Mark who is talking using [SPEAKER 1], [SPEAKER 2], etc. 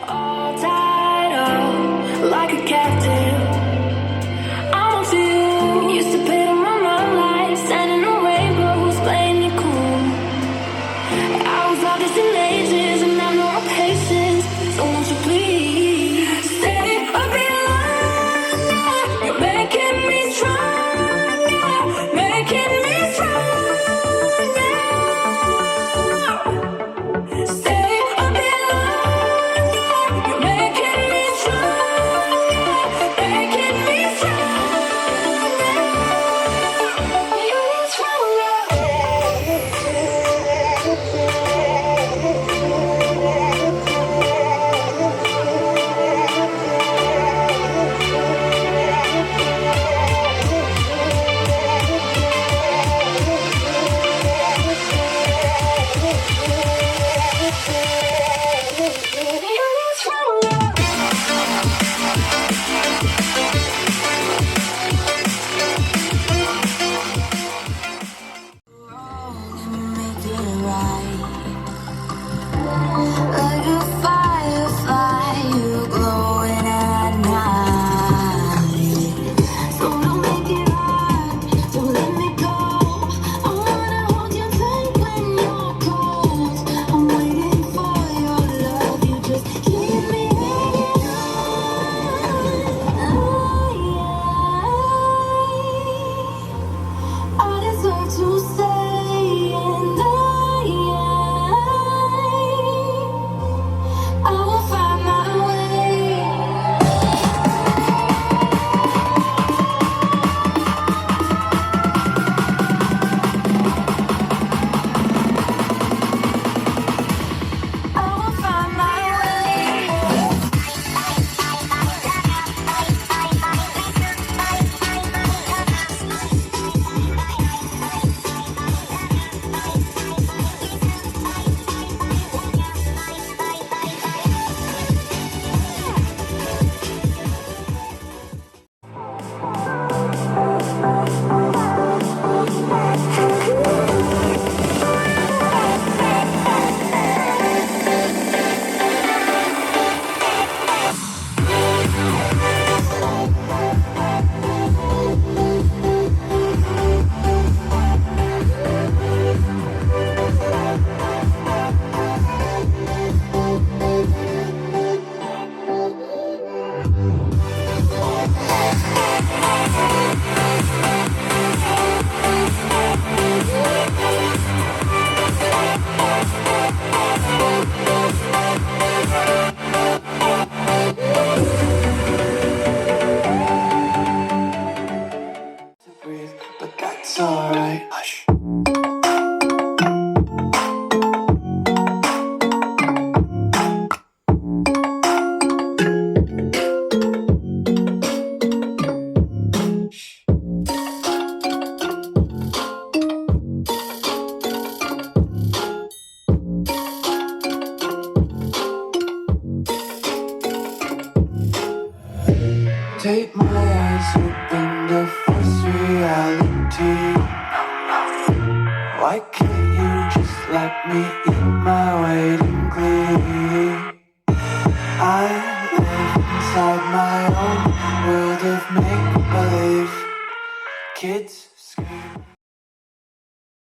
[SPEAKER 1] All tied up like a captive. I want you. Used to pay on my mind like standing on rainbows, playing it cool. I was all distant ages and I know my patience. So won't you please stay a bit longer? You're making me stronger, making me stronger. Stay a bit longer. You're making me stronger, making me stronger. You're stronger. Like a firefly, you glowing at night. So don't make it hard, don't let me go. I wanna hold you tight when you're cold. I'm waiting for your love, you just keep me hanging on. I deserve to stay, and I will find my way. I will find my way. Breathe, but that's alright. Hush. Take my eyes open to force reality. Why can't you just let me eat my weight in glee? I live inside my own world of make-believe. Kids scream.